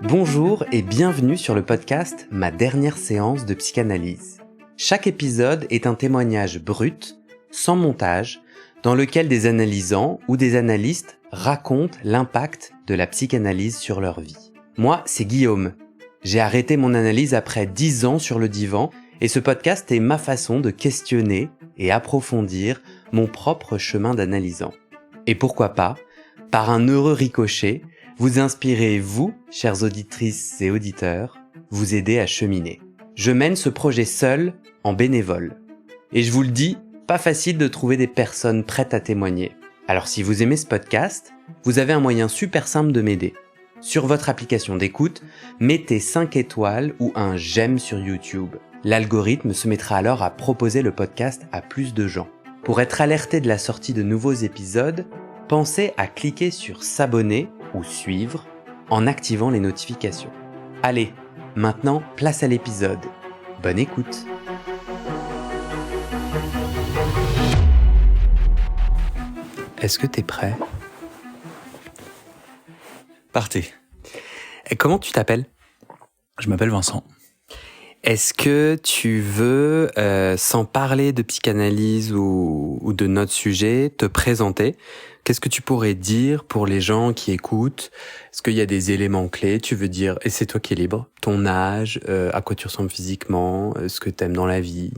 Bonjour et bienvenue sur le podcast Ma dernière séance de psychanalyse. Chaque épisode est un témoignage brut, sans montage, dans lequel des analysants ou des analystes racontent l'impact de la psychanalyse sur leur vie. Moi, c'est Guillaume. J'ai arrêté mon analyse après 10 ans sur le divan et ce podcast est ma façon de questionner et approfondir mon propre chemin d'analysant. Et pourquoi pas, par un heureux ricochet, vous inspirez, vous, chères auditrices et auditeurs, vous aider à cheminer. Je mène ce projet seul, en bénévole. Et je vous le dis, pas facile de trouver des personnes prêtes à témoigner. Alors si vous aimez ce podcast, vous avez un moyen super simple de m'aider. Sur votre application d'écoute, mettez 5 étoiles ou un j'aime sur YouTube. L'algorithme se mettra alors à proposer le podcast à plus de gens. Pour être alerté de la sortie de nouveaux épisodes, pensez à cliquer sur s'abonner ou suivre en activant les notifications. Allez, maintenant, place à l'épisode. Bonne écoute. Est-ce que t'es prêt ? Partez. Et comment tu t'appelles ? Je m'appelle Vincent. Est-ce que tu veux, sans parler de psychanalyse ou de notre sujet, te présenter ? Qu'est-ce que tu pourrais dire pour les gens qui écoutent ? Est-ce qu'il y a des éléments clés ? Tu veux dire, et c'est toi qui es libre, ton âge, à quoi tu ressembles physiquement, ce que t'aimes dans la vie ?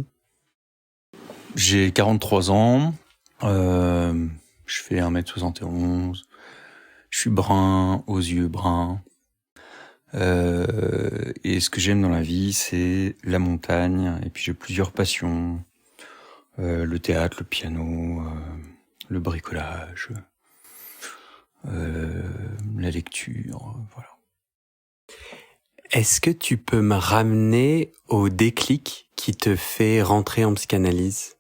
J'ai 43 ans, je fais 1m71, je suis brun, aux yeux bruns. Et ce que j'aime dans la vie, c'est la montagne, et puis j'ai plusieurs passions, le théâtre, le piano, le bricolage, la lecture, voilà. Est-ce que tu peux me ramener au déclic qui te fait rentrer en psychanalyse ?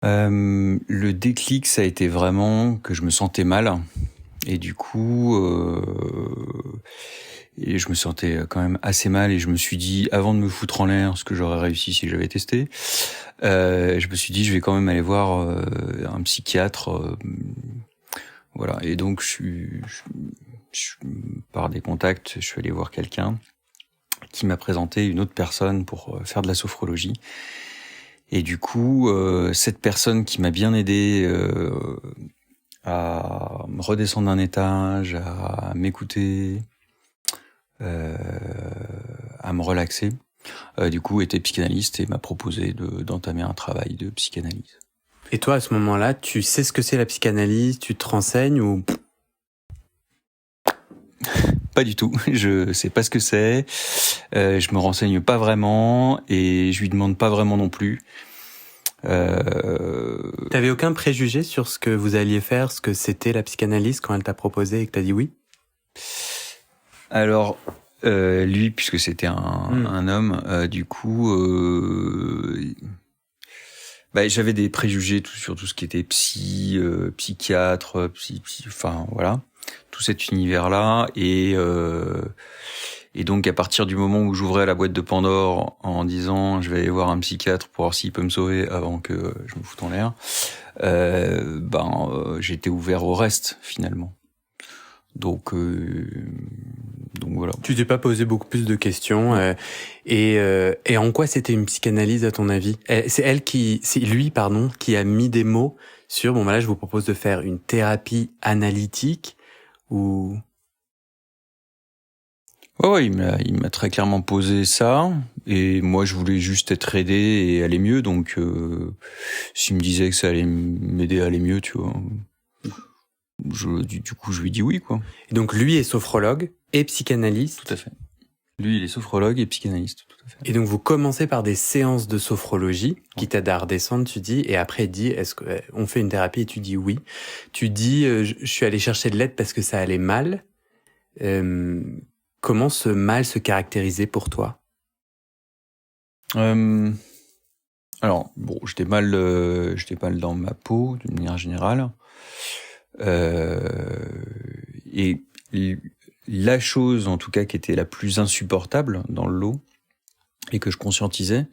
Le déclic, ça a été vraiment que je me sentais mal, et du coup, et je me sentais quand même assez mal, et je me suis dit, avant de me foutre en l'air, ce que j'aurais réussi si j'avais testé, je me suis dit, je vais quand même aller voir un psychiatre, voilà. Et donc, par des contacts, je suis allé voir quelqu'un qui m'a présenté une autre personne pour faire de la sophrologie. Et du coup, cette personne qui m'a bien aidé à me redescendre d'un étage, à m'écouter, à me relaxer, du coup, était psychanalyste et m'a proposé d'entamer un travail de psychanalyse. Et toi, à ce moment-là, tu sais ce que c'est la psychanalyse ? Tu te renseignes ou... Pas du tout, je sais pas ce que c'est, je me renseigne pas vraiment et je lui demande pas vraiment non plus. T'avais aucun préjugé sur ce que vous alliez faire, ce que c'était la psychanalyse quand elle t'a proposé et que t'as dit oui ? Alors, lui, puisque c'était un homme, du coup, j'avais des préjugés sur tout ce qui était psychiatre, enfin voilà, tout cet univers-là, et donc à partir du moment où j'ouvrais la boîte de Pandore en disant je vais aller voir un psychiatre pour voir s'il peut me sauver avant que je me foute en l'air, j'étais ouvert au reste finalement. Donc voilà. Tu t'es pas posé beaucoup plus de questions et en quoi c'était une psychanalyse à ton avis ? C'est lui qui a mis des mots sur là je vous propose de faire une thérapie analytique ou... Ouais, il m'a très clairement posé ça, et moi je voulais juste être aidé et aller mieux, donc s'il me disait que ça allait m'aider à aller mieux, tu vois, du coup je lui dis oui, quoi. Et donc lui est sophrologue et psychanalyste. Tout à fait. Lui il est sophrologue et psychanalyste, tout à fait. Et donc vous commencez par des séances de sophrologie qui t'aident à redescendre, tu dis, et après il dit, est-ce qu'on fait une thérapie, et tu dis oui. Tu dis, je suis allé chercher de l'aide parce que ça allait mal. Comment ce mal se caractérisait pour toi ? Alors bon, j'étais mal dans ma peau d'une manière générale, et la chose en tout cas qui était la plus insupportable dans le lot et que je conscientisais,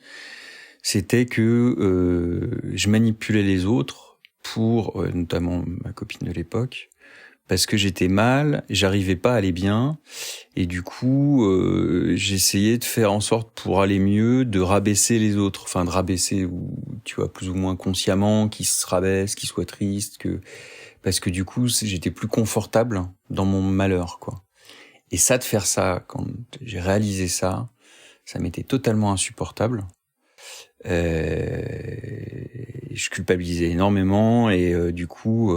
c'était que je manipulais les autres pour, notamment ma copine de l'époque, parce que j'étais mal, j'arrivais pas à aller bien, et du coup, j'essayais de faire en sorte pour aller mieux, de rabaisser les autres, enfin de rabaisser, ou tu vois, plus ou moins consciemment, qu'ils se rabaissent, qu'ils soient tristes, parce que du coup, j'étais plus confortable dans mon malheur, quoi. Et ça, de faire ça, quand j'ai réalisé ça, ça m'était totalement insupportable. Je culpabilisais énormément, et du coup,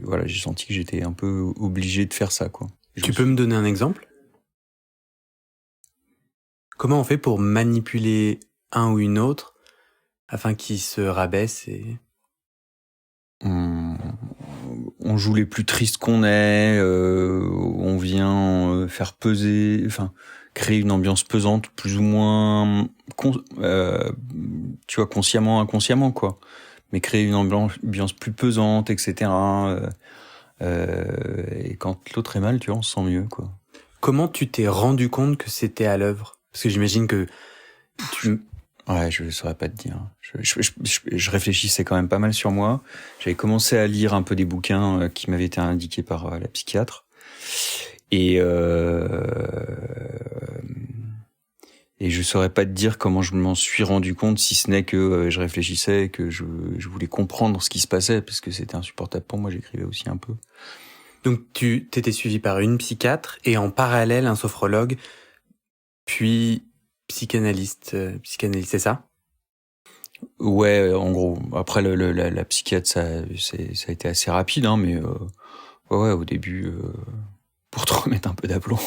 voilà, j'ai senti que j'étais un peu obligé de faire ça, quoi. Tu peux me donner un exemple ? Comment on fait pour manipuler un ou une autre afin qu'il se rabaisse et... On joue les plus tristes qu'on est, on vient faire peser, enfin créer une ambiance pesante, plus ou moins, tu vois, consciemment, inconsciemment, quoi. Mais créer une ambiance plus pesante, etc. Et quand l'autre est mal, tu vois, on se sent mieux, quoi. Comment tu t'es rendu compte que c'était à l'œuvre ? Parce que j'imagine que Ouais, je saurais pas te dire. Je réfléchissais quand même pas mal sur moi. J'avais commencé à lire un peu des bouquins qui m'avaient été indiqués par la psychiatre. Et je saurais pas te dire comment je m'en suis rendu compte, si ce n'est que je réfléchissais, que je voulais comprendre ce qui se passait, parce que c'était insupportable pour moi, j'écrivais aussi un peu. Donc tu t'étais suivi par une psychiatre et en parallèle un sophrologue, puis psychanalyste, c'est ça ? Ouais, en gros. Après, la psychiatre, ça a été assez rapide, hein, mais ouais, au début, pour te remettre un peu d'aplomb.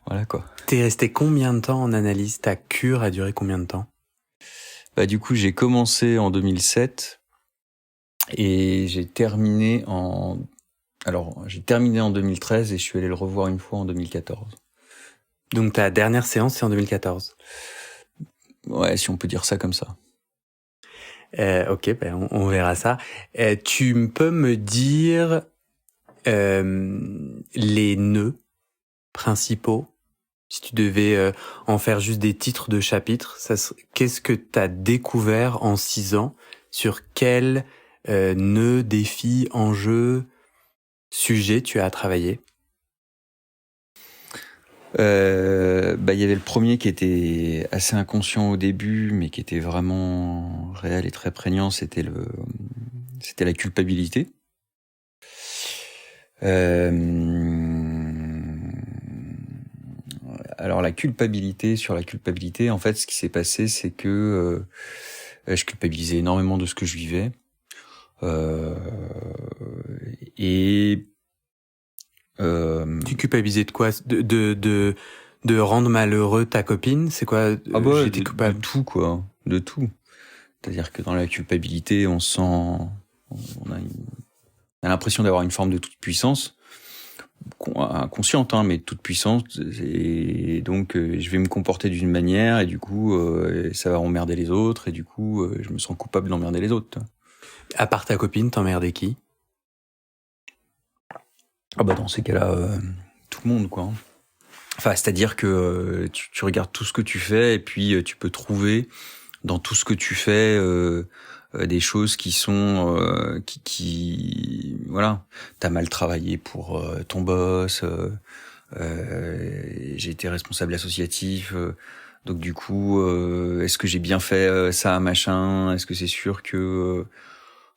Voilà, quoi. T'es resté combien de temps en analyse ? Ta cure a duré combien de temps ? Bah, du coup, j'ai commencé en 2007 et j'ai terminé en 2013 et je suis allé le revoir une fois en 2014. Donc ta dernière séance, c'est en 2014 ? Ouais, si on peut dire ça comme ça. Ok, ben on verra ça. Tu peux me dire les nœuds principaux, si tu devais en faire juste des titres de chapitres, qu'est-ce que tu as découvert en 6 ans ? Sur quel nœud, défi, enjeu, sujet tu as travaillé ? Il y avait le premier qui était assez inconscient au début, mais qui était vraiment réel et très prégnant, c'était la culpabilité. Alors sur la culpabilité, en fait, ce qui s'est passé, c'est que je culpabilisais énormément de ce que je vivais. Tu culpabilisais de quoi ? De rendre malheureux ta copine ? C'est quoi ? J'étais coupable de tout, quoi. De tout. C'est-à-dire que dans la culpabilité, on a l'impression d'avoir une forme de toute puissance, inconsciente, hein, mais toute puissance, et donc je vais me comporter d'une manière, et du coup ça va emmerder les autres, et du coup je me sens coupable d'emmerder les autres. À part ta copine, t'emmerdais qui ? Dans ces cas-là, tout le monde, quoi. Enfin, c'est-à-dire que tu regardes tout ce que tu fais, et puis tu peux trouver dans tout ce que tu fais des choses qui sont qui voilà, t'as mal travaillé pour ton boss, j'ai été responsable associatif, donc du coup est-ce que j'ai bien fait ça, machin, est-ce que c'est sûr que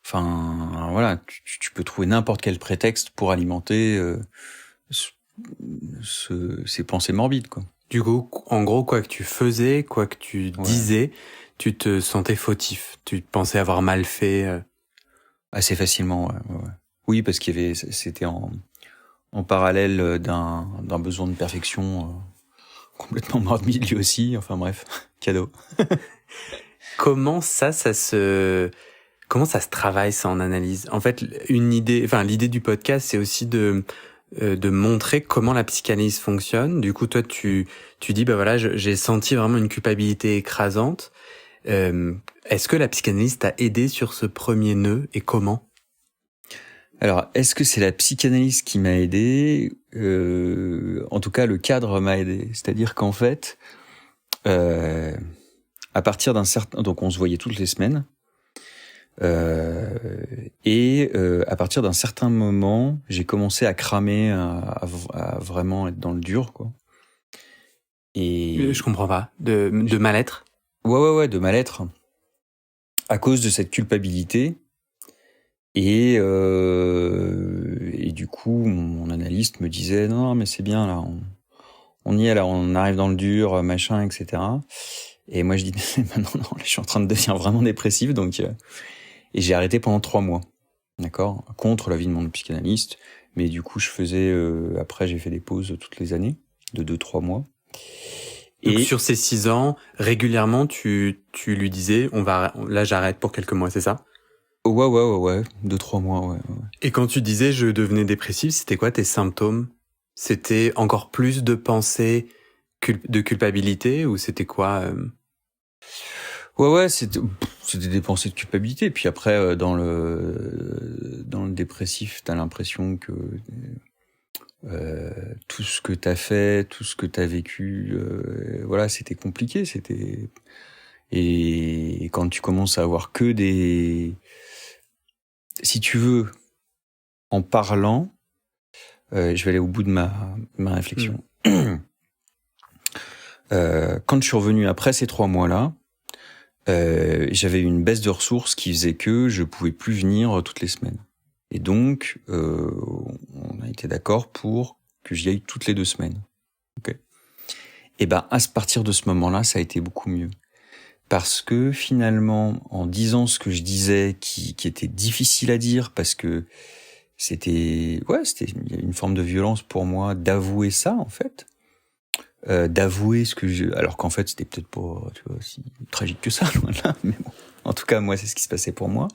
enfin voilà, tu peux trouver n'importe quel prétexte pour alimenter ces pensées morbides, quoi. Du coup, en gros, quoi que tu faisais, quoi que tu disais, tu te sentais fautif. Tu pensais avoir mal fait. Assez facilement, ouais. Oui, parce c'était en parallèle d'un besoin de perfection complètement morbide lui aussi. Enfin bref, cadeau. Comment ça se travaille ça en analyse ? En fait, l'idée du podcast, c'est aussi de montrer comment la psychanalyse fonctionne. Du coup, toi, tu dis, bah voilà, j'ai senti vraiment une culpabilité écrasante. Est-ce que la psychanalyse t'a aidé sur ce premier nœud et comment ? Alors, est-ce que c'est la psychanalyse qui m'a aidé ? En tout cas, le cadre m'a aidé. C'est-à-dire qu'en fait, à partir d'un certain... Donc, on se voyait toutes les semaines. À partir d'un certain moment, j'ai commencé à cramer, à vraiment être dans le dur, quoi. Et Je comprends pas. De mal-être? ouais, de mal-être, à cause de cette culpabilité. Et du coup, mon analyste me disait non, mais c'est bien là, on y est là, on arrive dans le dur, machin, etc. Et moi je dis non, là, je suis en train de devenir vraiment dépressif, donc et j'ai arrêté pendant 3 mois, d'accord, contre l'avis de mon psychanalyste. Mais du coup, je faisais après j'ai fait des pauses toutes les années de 2-3 mois. Donc sur ces 6 ans, régulièrement, tu lui disais, là j'arrête pour quelques mois, c'est ça? Ouais, 2-3 mois, ouais. Et quand tu disais je devenais dépressif, c'était quoi tes symptômes? C'était encore plus de pensées de culpabilité ou c'était quoi? Ouais, c'était des pensées de culpabilité. Puis après, dans le dépressif, t'as l'impression que tout ce que t'as fait, tout ce que t'as vécu, voilà, c'était compliqué. Et quand tu commences à avoir que si tu veux, en parlant, je vais aller au bout de ma réflexion. Quand je suis revenu après ces 3 mois-là, j'avais une baisse de ressources qui faisait que je pouvais plus venir toutes les semaines. Et donc, on a été d'accord pour que j'y aille toutes les 2 semaines. Okay. Et ben, à partir de ce moment-là, ça a été beaucoup mieux. Parce que finalement, en disant ce que je disais, qui était difficile à dire, parce que il y a une forme de violence pour moi d'avouer ça, en fait. D'avouer alors qu'en fait, c'était peut-être pas, tu vois, si tragique que ça, loin de là. Mais bon. En tout cas, moi, c'est ce qui se passait pour moi.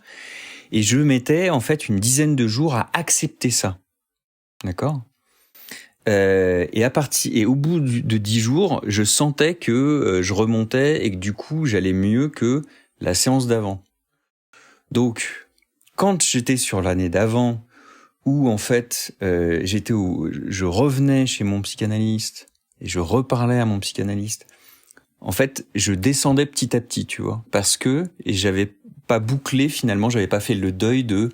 Et je mettais, en fait, une dizaine de jours à accepter ça. D'accord? Et au bout de 10 jours, je sentais que je remontais et que du coup, j'allais mieux que la séance d'avant. Donc, quand j'étais sur l'année d'avant, où en fait, je revenais chez mon psychanalyste et je reparlais à mon psychanalyste, en fait, je descendais petit à petit, tu vois, parce que j'avais pas bouclé finalement, j'avais pas fait le deuil de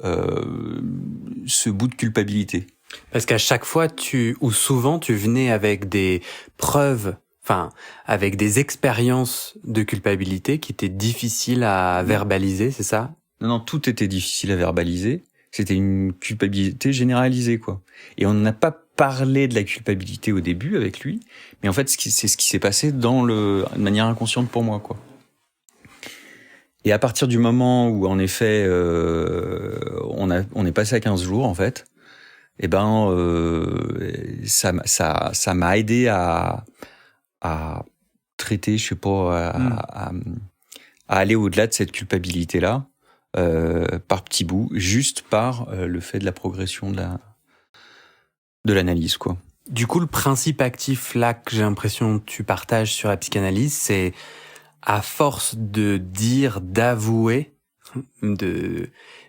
ce bout de culpabilité. Parce qu'à chaque fois, souvent, tu venais avec des preuves, avec des expériences de culpabilité qui étaient difficiles à verbaliser, c'est ça? Non, tout était difficile à verbaliser. C'était une culpabilité généralisée, quoi. Et on n'a pas parlé de la culpabilité au début avec lui, mais en fait, c'est ce qui s'est passé de manière inconsciente pour moi, quoi. Et à partir du moment où, en effet, on est passé à 15 jours, en fait, eh ben, ça m'a aidé à traiter, je sais pas, à aller au-delà de cette culpabilité-là, par petits bouts, juste par le fait de la progression de l'analyse, quoi. Du coup, le principe actif là que j'ai l'impression que tu partages sur la psychanalyse, c'est à force de dire, d'avouer,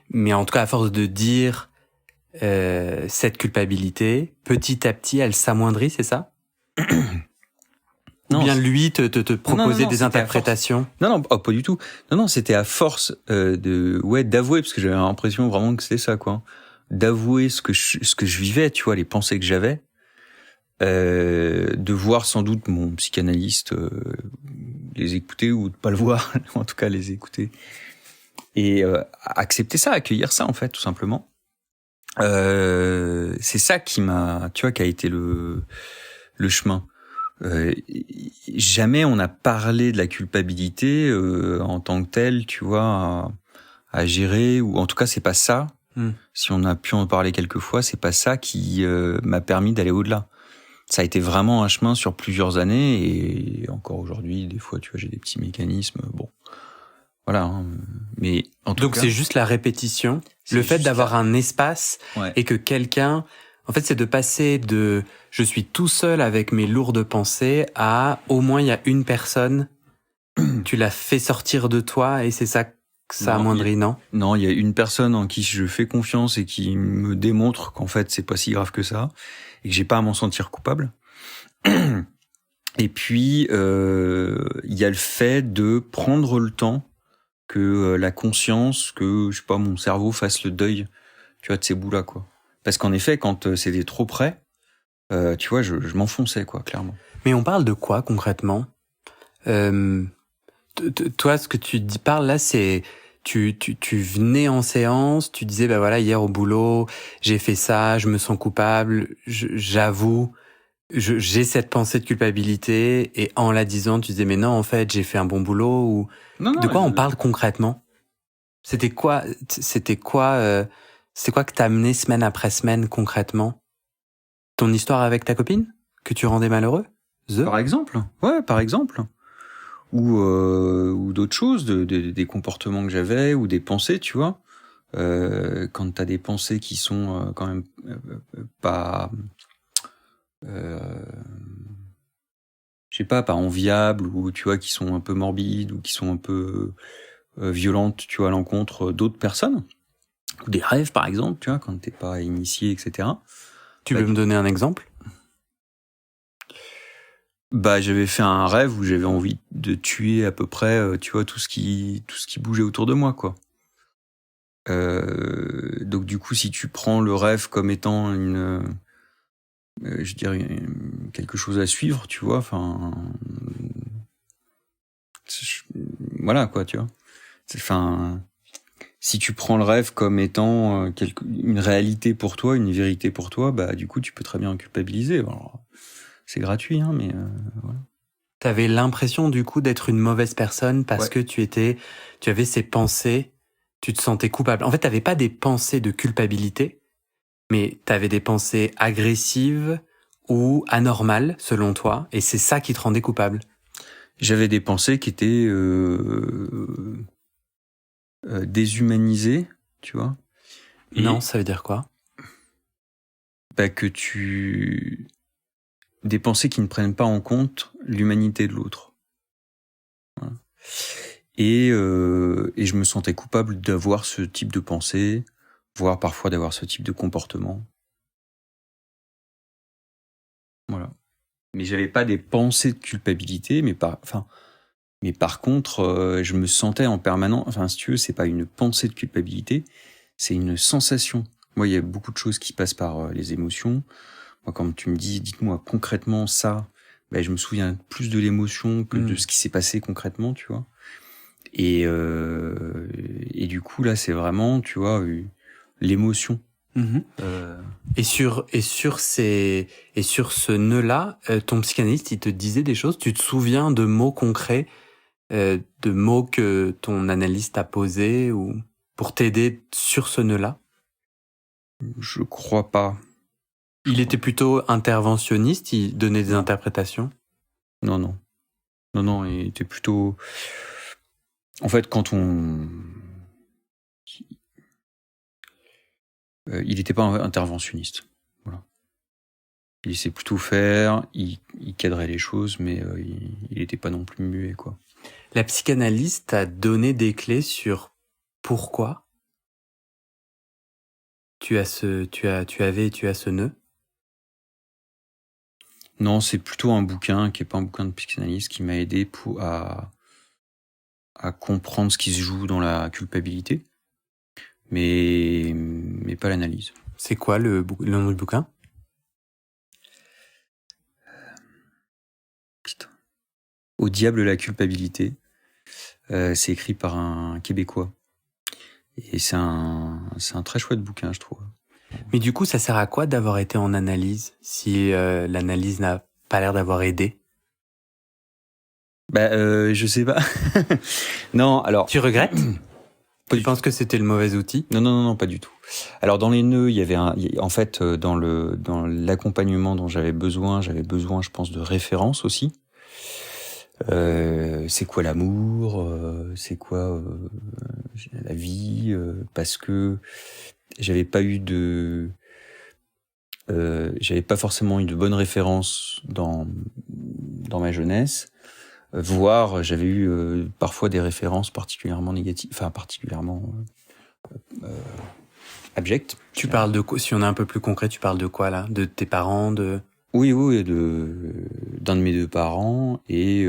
mais en tout cas à force de dire cette culpabilité, petit à petit, elle s'amoindrit, c'est ça? Ou bien lui te proposait des interprétations? Non, pas du tout. Non, c'était à force d'avouer, parce que j'avais l'impression vraiment que c'était ça, quoi. D'avouer ce que je vivais, tu vois, les pensées que j'avais, de voir sans doute mon psychanalyste les écouter ou de pas le voir, en tout cas les écouter, et accepter ça, accueillir ça, en fait, tout simplement. C'est ça qui a été le chemin. Jamais on n'a parlé de la culpabilité en tant que telle, tu vois, à gérer, ou en tout cas c'est pas ça. Si on a pu en parler quelques fois, c'est pas ça qui m'a permis d'aller au-delà. Ça a été vraiment un chemin sur plusieurs années, et encore aujourd'hui, des fois, tu vois, j'ai des petits mécanismes. Bon, voilà. Hein. Mais en tout cas, donc c'est juste la répétition, le fait d'avoir un espace, ouais. Et que quelqu'un, en fait, c'est de passer de je suis tout seul avec mes lourdes pensées à au moins il y a une personne, tu l'as fait sortir de toi et c'est ça que ça amoindrit, non? Non, il y a une personne en qui je fais confiance et qui me démontre qu'en fait c'est pas si grave que ça et que j'ai pas à m'en sentir coupable. Et puis il y a le fait de prendre le temps que la conscience, que, je sais pas, mon cerveau fasse le deuil, tu vois, de ces bouts-là, quoi. Parce qu'en effet, quand c'était trop près, tu vois, je m'enfonçais, quoi, clairement. Mais on parle de quoi, concrètement? Toi, ce que tu dis parles là, c'est tu venais en séance, tu disais bah voilà, hier au boulot, j'ai fait ça, je me sens coupable, j'avoue, j'ai cette pensée de culpabilité, et en la disant, tu disais mais non, en fait, j'ai fait un bon boulot, ou Non, de quoi on parle concrètement? C'était quoi que t'as amené semaine après semaine concrètement? Ton histoire avec ta copine que tu rendais malheureux? Par exemple, ouais, par exemple. Ou d'autres choses, des comportements que j'avais, ou des pensées, tu vois. Quand t'as des pensées qui sont quand même pas, je sais pas enviables, ou tu vois, qui sont un peu morbides, ou qui sont un peu violentes, tu vois, à l'encontre d'autres personnes, ou des rêves, par exemple, tu vois, quand t'es pas initié, etc. Tu peux me donner un exemple? Bah, j'avais fait un rêve où j'avais envie de tuer à peu près, tu vois, tout ce qui bougeait autour de moi, quoi. Donc du coup, si tu prends le rêve comme étant je dirais quelque chose à suivre, tu vois, enfin, voilà, quoi, tu vois. Enfin, si tu prends le rêve comme étant une réalité pour toi, une vérité pour toi, bah du coup, tu peux très bien en culpabiliser. Alors, c'est gratuit, hein, mais voilà. T'avais l'impression du coup d'être une mauvaise personne parce que tu avais ces pensées, tu te sentais coupable. En fait, t'avais pas des pensées de culpabilité, mais t'avais des pensées agressives ou anormales selon toi, et c'est ça qui te rendait coupable. J'avais des pensées qui étaient déshumanisées, tu vois. Non, ça veut dire quoi? Bah, des pensées qui ne prennent pas en compte l'humanité de l'autre. Voilà. Et je me sentais coupable d'avoir ce type de pensée, voire parfois d'avoir ce type de comportement. Voilà. Mais j'avais pas des pensées de culpabilité, mais par contre, je me sentais en permanence, enfin, si tu veux, c'est pas une pensée de culpabilité, c'est une sensation. Moi, il y a beaucoup de choses qui passent par les émotions. Moi, quand tu me dis, dites-moi concrètement ça, ben, je me souviens plus de l'émotion que de ce qui s'est passé concrètement, tu vois. Et du coup, là, c'est vraiment, tu vois, l'émotion. Mmh. Et sur ce nœud-là, ton psychanalyste, il te disait des choses? Tu te souviens de mots concrets, de mots que ton analyste a posés ou pour t'aider sur ce nœud-là? Je crois pas. Il était plutôt interventionniste, il donnait des interprétations? Non, il était plutôt... En fait, il n'était pas interventionniste. Voilà. Il sait plutôt faire, il cadrait les choses, mais il n'était pas non plus muet, quoi. La psychanalyse t'a donné des clés sur pourquoi tu as ce nœud? Non, c'est plutôt un bouquin qui est pas un bouquin de psychanalyse qui m'a aidé à comprendre ce qui se joue dans la culpabilité, mais pas l'analyse. C'est quoi le nom du bouquin? Putain. Au diable la culpabilité. C'est écrit par un Québécois. Et c'est un très chouette bouquin, je trouve. Mais du coup, ça sert à quoi d'avoir été en analyse si l'analyse n'a pas l'air d'avoir aidé? Bah, je sais pas. Non, alors... Tu regrettes? Tu penses que c'était le mauvais outil? Non, pas du tout. Alors dans les nœuds, il y avait en fait dans l'accompagnement dont j'avais besoin, je pense, de références aussi. C'est quoi l'amour, c'est quoi la vie, parce que j'avais pas forcément eu de bonnes références dans ma jeunesse, voire j'avais eu parfois des références particulièrement négatives, enfin particulièrement abjectes. Tu parles de quoi? Si on est un peu plus concret, tu parles de quoi là? De tes parents, de... Oui, d'un de mes deux parents, et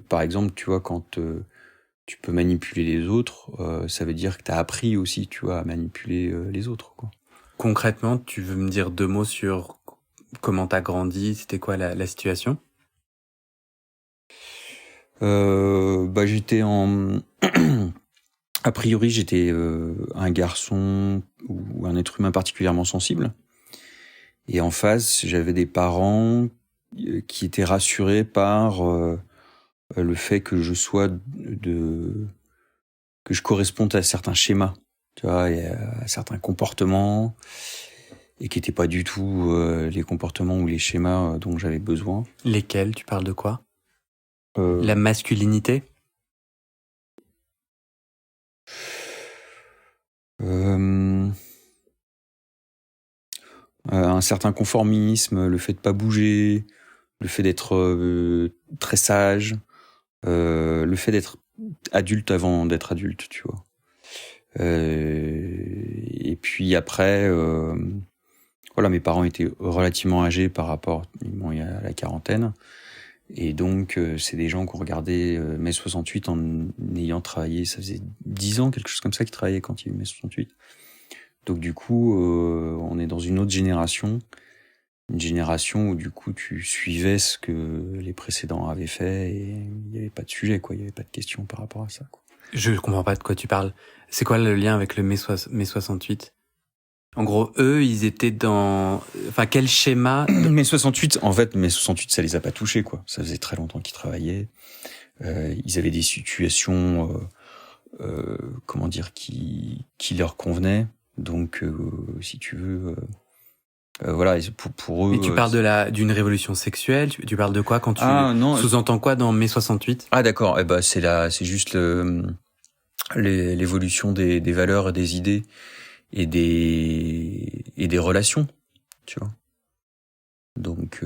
par exemple, tu vois, quand tu peux manipuler les autres, ça veut dire que t'as appris aussi, tu vois, à manipuler les autres, quoi. Concrètement, tu veux me dire 2 mots sur comment t'as grandi? C'était quoi la situation? J'étais en... A priori, j'étais un garçon ou un être humain particulièrement sensible. Et en face, j'avais des parents qui étaient rassurés par le fait que que je corresponde à certains schémas, tu vois, et à certains comportements, et qui n'étaient pas du tout les comportements ou les schémas dont j'avais besoin. Lesquels? Tu parles de quoi? La masculinité? Un certain conformisme, le fait de pas bouger, le fait d'être très sage, le fait d'être adulte avant d'être adulte, tu vois. Et puis après, voilà, mes parents étaient relativement âgés par rapport, il y a la quarantaine, et donc c'est des gens qui ont regardé mai 68 en ayant travaillé, ça faisait 10 ans, quelque chose comme ça, qu'ils travaillaient quand il y a eu mai 68. Donc du coup, on est dans une autre génération, une génération où du coup tu suivais ce que les précédents avaient fait et il n'y avait pas de sujet, quoi, il n'y avait pas de question par rapport à ça, quoi. Je comprends pas de quoi tu parles. C'est quoi le lien avec le mai 68? En gros, eux, ils étaient dans... Enfin, quel schéma? Mai 68, en fait, mai 68, ça les a pas touchés, quoi. Ça faisait très longtemps qu'ils travaillaient. Ils avaient des situations, comment dire, qui leur convenaient. Donc, si tu veux, voilà, pour eux. Et tu parles d'une révolution sexuelle? Tu parles de quoi quand tu sous-entends quoi dans mai 68? Ah d'accord, eh ben c'est juste l'évolution des valeurs et des idées et des relations, tu vois. Donc,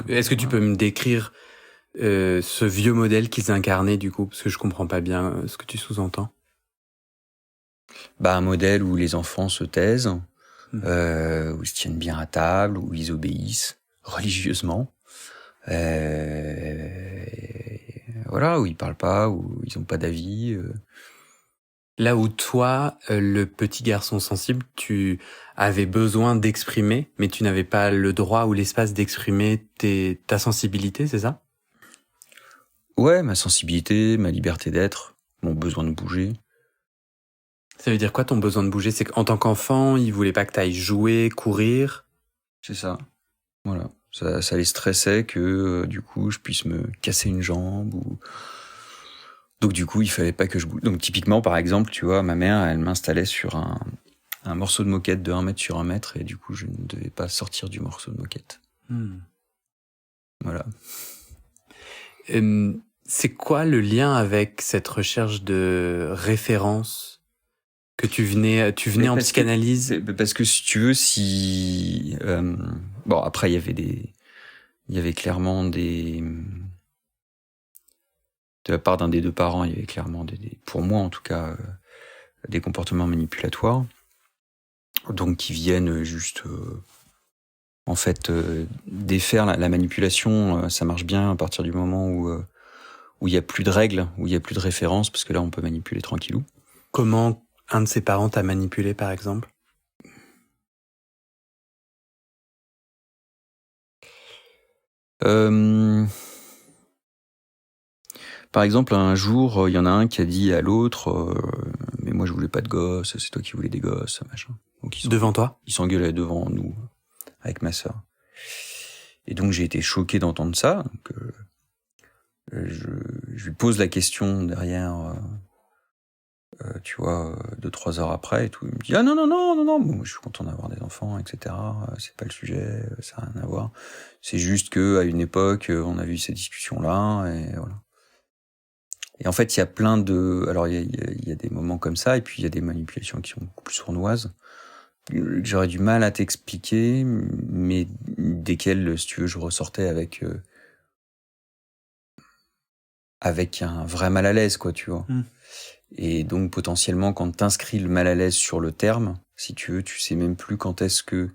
est-ce que tu peux me décrire ce vieux modèle qu'ils incarnaient du coup, parce que je comprends pas bien ce que tu sous-entends. Un modèle où les enfants se taisent, où ils se tiennent bien à table, où ils obéissent religieusement, voilà, où ils parlent pas, où ils ont pas d'avis. Là où toi, le petit garçon sensible, tu avais besoin d'exprimer, mais tu n'avais pas le droit ou l'espace d'exprimer ta sensibilité, c'est ça? Ouais, ma sensibilité, ma liberté d'être, mon besoin de bouger. Ça veut dire quoi ton besoin de bouger? C'est qu'en tant qu'enfant, il voulait pas que t'ailles jouer, courir? C'est ça. Voilà. Ça les stressait que du coup je puisse me casser une jambe ou... Donc du coup il fallait pas que je bouge. Donc typiquement par exemple, tu vois, ma mère elle m'installait sur un morceau de moquette de 1 mètre sur 1 mètre et du coup je ne devais pas sortir du morceau de moquette. Voilà. C'est quoi le lien avec cette recherche de référence que tu venais en psychanalyse? Parce que si tu veux, bon après il y avait clairement de la part d'un des deux parents, il y avait clairement pour moi en tout cas, des comportements manipulatoires, donc qui viennent juste en fait défaire la manipulation. Ça marche bien à partir du moment où il y a plus de règles, où il y a plus de références, parce que là on peut manipuler tranquillou. Comment un de ses parents t'a manipulé par exemple? Par exemple, un jour, il y en a un qui a dit à l'autre mais moi je voulais pas de gosses, c'est toi qui voulais des gosses, machin. Donc devant toi? Ils s'engueulaient devant nous, avec ma sœur. Et donc j'ai été choqué d'entendre ça. Donc, je lui pose la question derrière, tu vois, 2-3 heures après et tout. Il me dit ah non, bon, je suis content d'avoir des enfants, etc. C'est pas le sujet, ça n'a rien à voir. C'est juste que à une époque, on a eu ces discussions-là et voilà. Et en fait, il y a plein de... Alors, il y a des moments comme ça, et puis il y a des manipulations qui sont beaucoup plus sournoises. J'aurais du mal à t'expliquer, mais desquelles, si tu veux, je ressortais avec un vrai mal à l'aise, quoi, tu vois. Et donc, potentiellement, quand t'inscris le mal à l'aise sur le terme, si tu veux, tu sais même plus quand est-ce que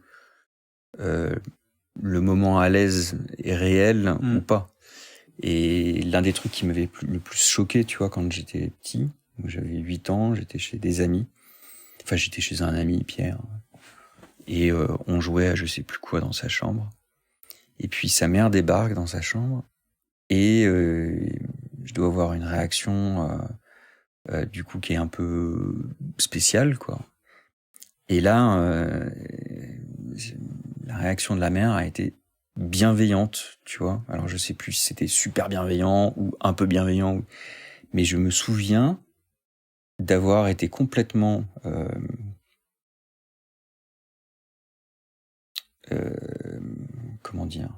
le moment à l'aise est réel ou pas. Et l'un des trucs qui m'avait le plus choqué, tu vois, quand j'étais petit, j'avais 8 ans, j'étais chez des amis. Enfin, j'étais chez un ami, Pierre. Et on jouait à je sais plus quoi dans sa chambre. Et puis sa mère débarque dans sa chambre. Et je dois avoir une réaction, du coup, qui est un peu spéciale, quoi. Et là, la réaction de la mère a été bienveillante, tu vois. Alors je sais plus si c'était super bienveillant ou un peu bienveillant, mais je me souviens d'avoir été complètement comment dire,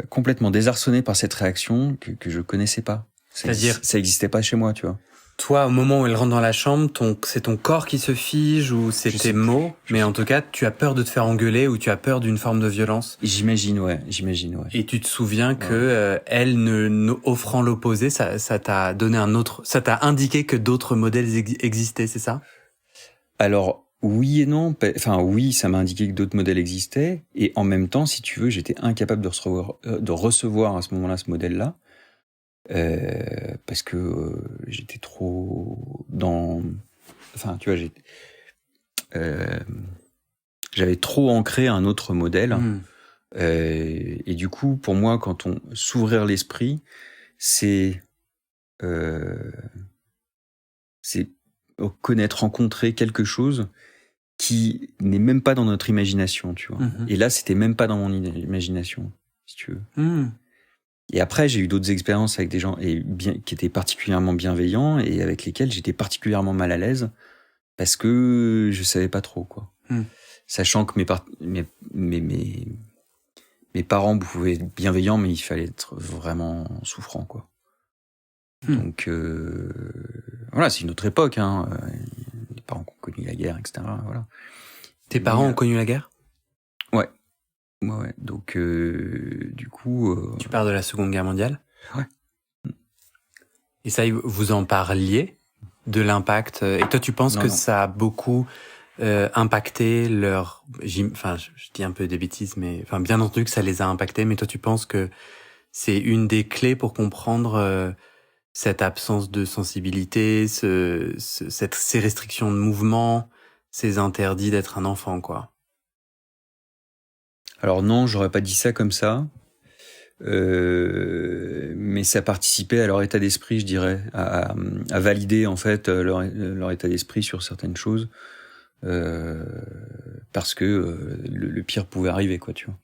complètement désarçonné par cette réaction que je connaissais pas. C'est-à-dire, ça existait pas chez moi, tu vois. toi, au moment où elle rentre dans la chambre, c'est ton corps qui se fige ou c'est tes mots, mais en tout cas, tu as peur de te faire engueuler ou tu as peur d'une forme de violence. J'imagine, ouais. Et tu te souviens que elle, offrant l'opposé, ça t'a donné ça t'a indiqué que d'autres modèles existaient, c'est ça? Alors, oui et non. Enfin, oui, ça m'a indiqué que d'autres modèles existaient. Et en même temps, si tu veux, j'étais incapable de recevoir à ce moment-là ce modèle-là. Parce que j'étais trop dans... Enfin, tu vois, j'avais trop ancré un autre modèle. Et du coup, pour moi, quand on s'ouvrir l'esprit, c'est connaître, rencontrer quelque chose qui n'est même pas dans notre imagination, tu vois. Et là, c'était même pas dans mon imagination, si tu veux. Et après, j'ai eu d'autres expériences avec des gens qui étaient particulièrement bienveillants et avec lesquels j'étais particulièrement mal à l'aise parce que je savais pas trop, quoi. Sachant que mes parents pouvaient être bienveillants, mais il fallait être vraiment souffrant, quoi. Donc voilà, c'est une autre époque, hein. Les parents qui ont connu la guerre, etc. Voilà. Tes parents ont connu la guerre? Ouais. Donc du coup. Tu parles de la Seconde Guerre mondiale? Ouais. Et ça, vous en parliez de l'impact? Et toi, tu penses que ça a beaucoup impacté leur... Enfin, je dis un peu des bêtises, mais enfin, bien entendu que ça les a impactés. Mais toi, tu penses que c'est une des clés pour comprendre cette absence de sensibilité, ces restrictions de mouvement, ces interdits d'être un enfant, quoi? Alors non, j'aurais pas dit ça comme ça, mais ça participait à leur état d'esprit, je dirais, à valider en fait leur état d'esprit sur certaines choses, parce que le pire pouvait arriver, quoi, tu vois.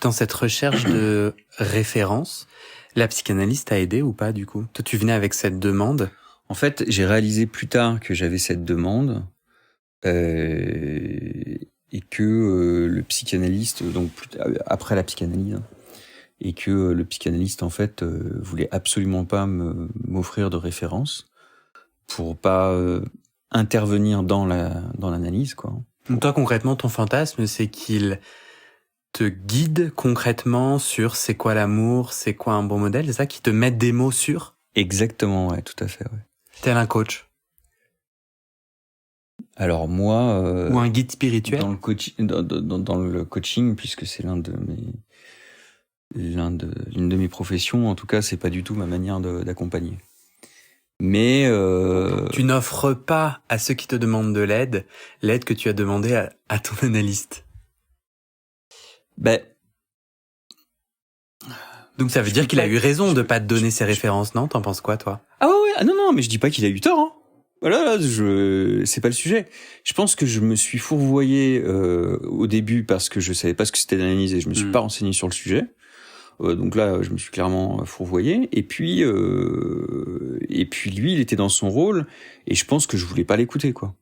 Dans cette recherche de référence, la psychanalyse t'a aidé ou pas, du coup? Toi, tu venais avec cette demande? En fait, j'ai réalisé plus tard que j'avais cette demande, et que le psychanalyste, donc après la psychanalyse, et que le psychanalyste en fait voulait absolument pas m'offrir de référence pour pas intervenir dans l'analyse, quoi. Donc toi, concrètement, ton fantasme, c'est qu'il te guide concrètement sur c'est quoi l'amour, c'est quoi un bon modèle, c'est ça, qui te mette des mots sur? Exactement, ouais, tout à fait, ouais. Tel un coach? Alors moi, ou un guide spirituel dans le coaching, puisque c'est l'une de mes professions, en tout cas, c'est pas du tout ma manière d'accompagner. Mais tu n'offres pas à ceux qui te demandent de l'aide que tu as demandé à ton analyste. Donc ça veut dire qu'il a eu raison de pas te donner ses références, non? T'en penses quoi, toi? Ah ouais, non, mais je dis pas qu'il a eu tort, hein. Voilà, c'est pas le sujet. Je pense que je me suis fourvoyé au début parce que je savais pas ce que c'était d'analyse et je me suis pas renseigné sur le sujet. Donc là, je me suis clairement fourvoyé. Et puis lui, il était dans son rôle et je pense que je voulais pas l'écouter, quoi.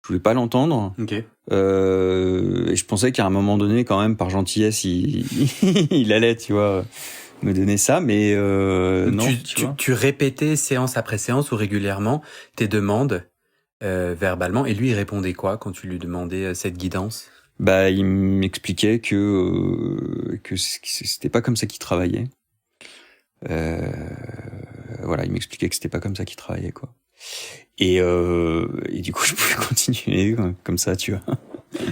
Je voulais pas l'entendre. Ok. Et je pensais qu'à un moment donné, quand même, par gentillesse, il allait, tu vois, me donner ça, mais non. Tu répétais séance après séance ou régulièrement tes demandes verbalement, et lui il répondait quoi quand tu lui demandais cette guidance? Il m'expliquait que c'était pas comme ça qu'il travaillait. Voilà, il m'expliquait que c'était pas comme ça qu'il travaillait, quoi. Et du coup, je pouvais continuer comme ça, tu vois.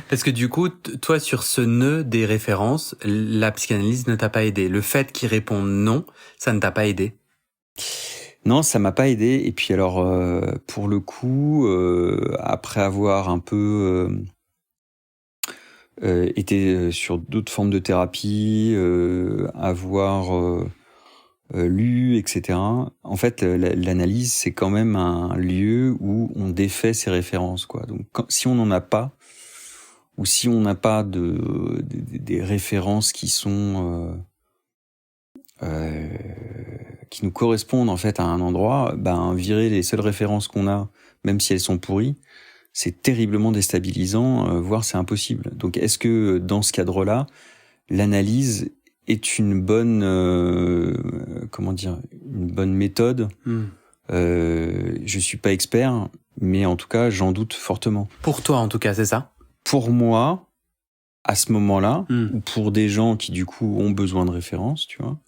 Parce que du coup, toi, sur ce nœud des références, la psychanalyse ne t'a pas aidé. Le fait qu'il réponde non, ça ne t'a pas aidé. Non, ça m'a pas aidé. Et puis alors, pour le coup, après avoir un peu été sur d'autres formes de thérapie, avoir lu, etc. En fait, l'analyse, c'est quand même un lieu où on défait ses références, quoi. Donc, si on n'en a pas, ou si on n'a pas des références qui sont qui nous correspondent en fait à un endroit, ben virer les seules références qu'on a, même si elles sont pourries, c'est terriblement déstabilisant, voire c'est impossible. Donc, est-ce que dans ce cadre-là, l'analyse est une bonne une bonne méthode? Je suis pas expert, mais en tout cas j'en doute fortement. Pour toi en tout cas, c'est ça? Pour moi, à ce moment-là, ou pour des gens qui du coup ont besoin de références, tu vois,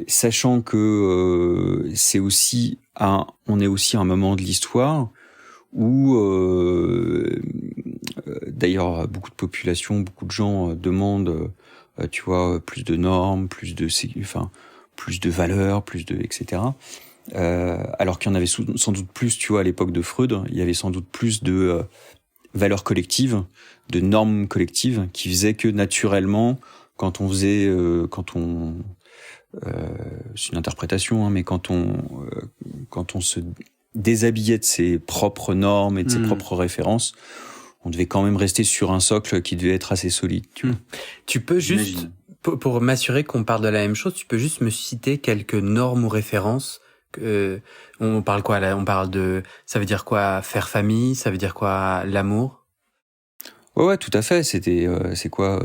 sachant que c'est aussi on est aussi à un moment de l'histoire où d'ailleurs beaucoup de populations, beaucoup de gens demandent tu vois, plus de normes, plus de valeurs, etc. Alors qu'il y en avait sans doute plus, tu vois, à l'époque de Freud, il y avait sans doute plus de valeurs collectives, de normes collectives, qui faisaient que naturellement, quand on c'est une interprétation, hein, mais quand on se déshabillait de ses propres normes et de ses propres références, on devait quand même rester sur un socle qui devait être assez solide. Tu peux juste, pour m'assurer qu'on parle de la même chose, tu peux juste me citer quelques normes ou références. On parle quoi là? On parle de, ça veut dire quoi faire famille? Ça veut dire quoi l'amour? Ouais, tout à fait. C'était, c'est quoi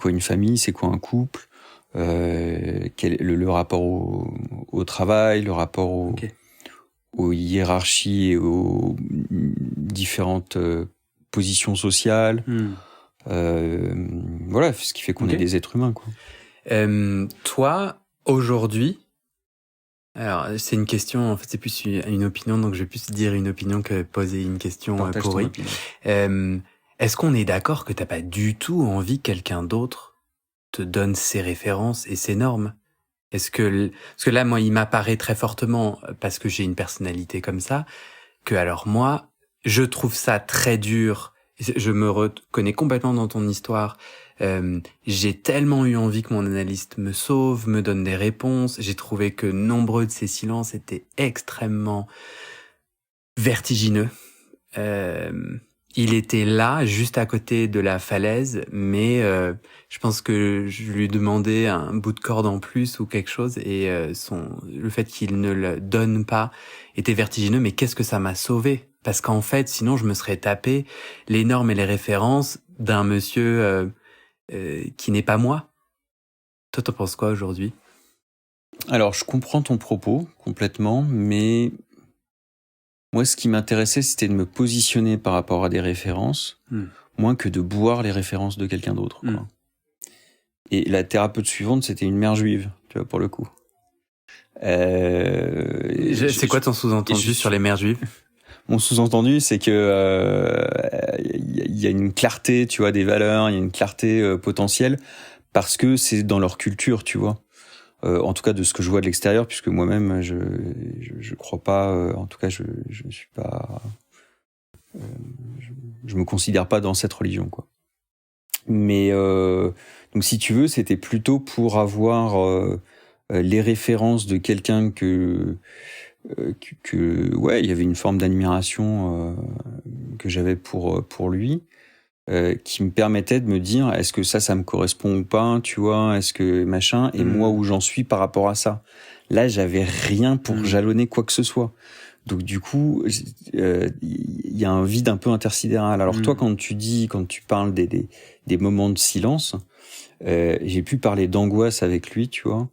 une famille? C'est quoi un couple? Quel le rapport au travail, le rapport aux hiérarchies et aux différentes positions sociales. Voilà, ce qui fait qu'on est des êtres humains, quoi. Toi, aujourd'hui, alors c'est une question, en fait c'est plus une opinion, donc je vais plus dire une opinion que poser une question pourrie. Est-ce qu'on est d'accord que t'as pas du tout envie que quelqu'un d'autre te donne ses références et ses normes? Parce que là, moi, il m'apparaît très fortement, parce que j'ai une personnalité comme ça, que alors moi, je trouve ça très dur. Je me reconnais complètement dans ton histoire. J'ai tellement eu envie que mon analyste me sauve, me donne des réponses. J'ai trouvé que nombreux de ces silences étaient extrêmement vertigineux. Il était là, juste à côté de la falaise, mais je pense que je lui demandais un bout de corde en plus ou quelque chose, et le fait qu'il ne le donne pas était vertigineux. Mais qu'est-ce que ça m'a sauvé? Parce qu'en fait, sinon, je me serais tapé les normes et les références d'un monsieur qui n'est pas moi. Toi, t'en penses quoi aujourd'hui? Alors, je comprends ton propos complètement, mais moi, ce qui m'intéressait, c'était de me positionner par rapport à des références, moins que de boire les références de quelqu'un d'autre, quoi. Et la thérapeute suivante, c'était une mère juive, tu vois, pour le coup. C'est quoi ton sous-entendu sur les mères juives? Mon sous-entendu, c'est que il y a une clarté, tu vois, des valeurs, il y a une clarté potentielle, parce que c'est dans leur culture, tu vois. En tout cas, de ce que je vois de l'extérieur, puisque moi-même, je crois pas. En tout cas, je suis pas. Je me considère pas dans cette religion, quoi. Mais donc, si tu veux, c'était plutôt pour avoir les références de quelqu'un que ouais, il y avait une forme d'admiration que j'avais pour lui, qui me permettait de me dire est-ce que ça me correspond ou pas, tu vois, est-ce que machin, et moi où j'en suis par rapport à ça. Là, j'avais rien pour jalonner quoi que ce soit. Donc du coup, il y a un vide un peu intersidéral. Alors toi, quand tu parles des moments de silence, j'ai pu parler d'angoisse avec lui, tu vois.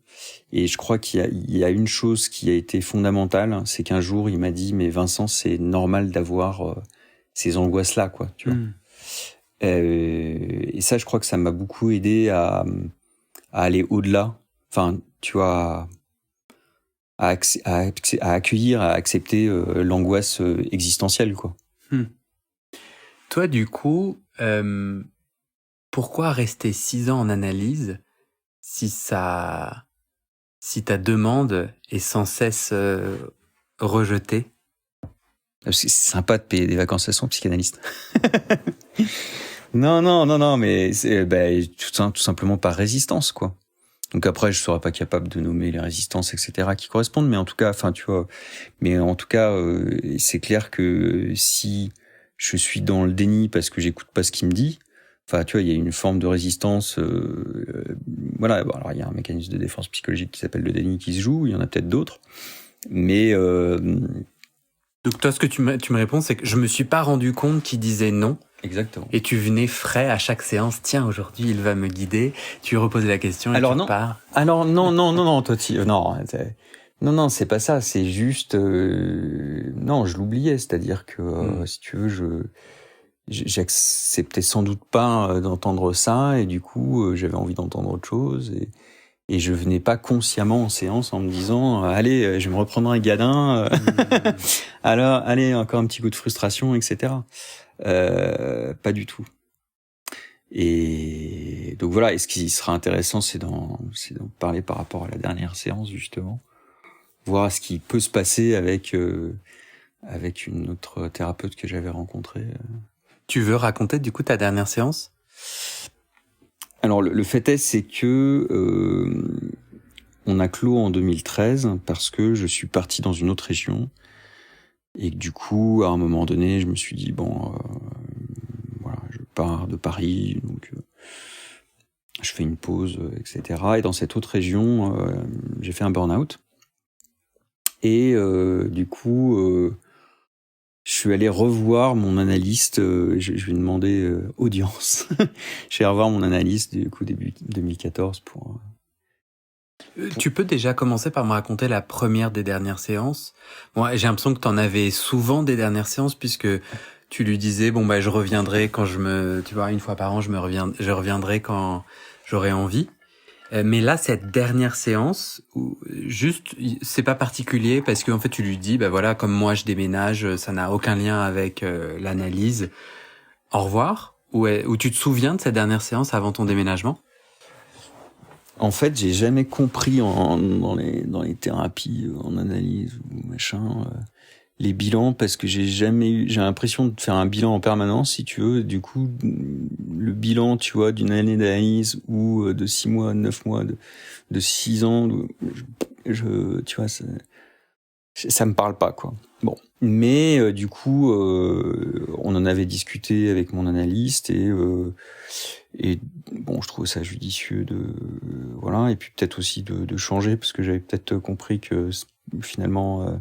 Et je crois qu'il y a une chose qui a été fondamentale, c'est qu'un jour, il m'a dit, mais Vincent, c'est normal d'avoir ces angoisses-là, quoi, tu vois. Et ça, je crois que ça m'a beaucoup aidé à aller au-delà. Enfin, tu vois, à accueillir, à accepter l'angoisse existentielle, quoi. Toi, du coup, pourquoi rester 6 ans en analyse si ta demande est sans cesse rejetée? Parce que c'est sympa de payer des vacances à son psychanalyste. Non, mais c'est tout simplement par résistance, quoi. Donc après, je serais pas capable de nommer les résistances, etc., qui correspondent, mais en tout cas, enfin, tu vois, mais en tout cas, c'est clair que si je suis dans le déni parce que j'écoute pas ce qu'il me dit, enfin, tu vois, il y a une forme de résistance, voilà. Bon, alors il y a un mécanisme de défense psychologique qui s'appelle le déni qui se joue, il y en a peut-être d'autres, mais Donc toi, ce que tu me réponds, c'est que je me suis pas rendu compte qu'il disait non. exactement. Et tu venais frais à chaque séance. Tiens, aujourd'hui, il va me guider. Tu lui reposes la question et Alors tu non. repars. Alors non, toi, non, c'est pas ça. C'est juste, non, je l'oubliais. C'est-à-dire que, si tu veux, j'acceptais sans doute pas d'entendre ça, et du coup, j'avais envie d'entendre autre chose, et je venais pas consciemment en séance en me disant, allez, je vais me reprendre un gadin. Alors, allez, encore un petit coup de frustration, etc. Pas du tout. Et donc voilà, et ce qui sera intéressant, c'est d'en parler par rapport à la dernière séance, justement. Voir ce qui peut se passer avec une autre thérapeute que j'avais rencontrée. Tu veux raconter, du coup, ta dernière séance? Alors, le fait est, c'est que on a clos en 2013 parce que je suis parti dans une autre région. Et que du coup, à un moment donné, je me suis dit, bon, voilà, je pars de Paris, donc je fais une pause, etc. Et dans cette autre région, j'ai fait un burn-out. Et du coup, je suis allé revoir mon analyste. Je lui ai demandé audience. Je suis allé revoir mon analyste du coup début 2014 pour. Tu peux déjà commencer par me raconter la première des dernières séances. Moi, j'ai l'impression que t'en avais souvent des dernières séances, puisque tu lui disais, bon, je reviendrai quand tu vois, une fois par an, je reviendrai quand j'aurai envie. Mais là, cette dernière séance, juste, c'est pas particulier parce qu'en fait, tu lui dis, voilà, comme moi, je déménage, ça n'a aucun lien avec l'analyse. Au revoir. Ou tu te souviens de cette dernière séance avant ton déménagement? En fait, j'ai jamais compris dans les thérapies, en analyse ou machin, les bilans, parce que j'ai l'impression de faire un bilan en permanence, si tu veux. Du coup, le bilan, tu vois, d'une année d'analyse ou de 6 mois, 9 mois, de 6 ans, tu vois, ça me parle pas, quoi. Bon. Mais du coup, on en avait discuté avec mon analyste, et bon, je trouve ça judicieux voilà, et puis peut-être aussi de changer, parce que j'avais peut-être compris que finalement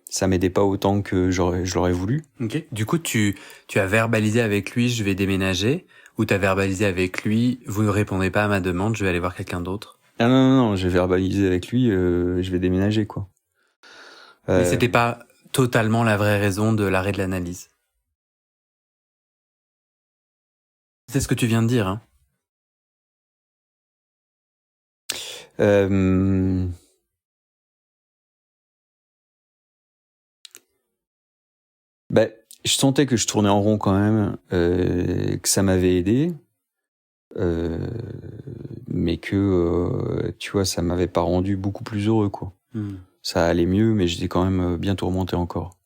ça m'aidait pas autant que je l'aurais voulu. Ok. Du coup, tu as verbalisé avec lui, je vais déménager, ou tu as verbalisé avec lui, vous ne répondez pas à ma demande, je vais aller voir quelqu'un d'autre? Ah non, j'ai verbalisé avec lui, je vais déménager, quoi. Mais c'était pas totalement la vraie raison de l'arrêt de l'analyse. C'est ce que tu viens de dire, hein. Je sentais que je tournais en rond quand même, que ça m'avait aidé, mais que tu vois, ça m'avait pas rendu beaucoup plus heureux, quoi. Ça allait mieux, mais j'étais quand même bien tourmenté encore.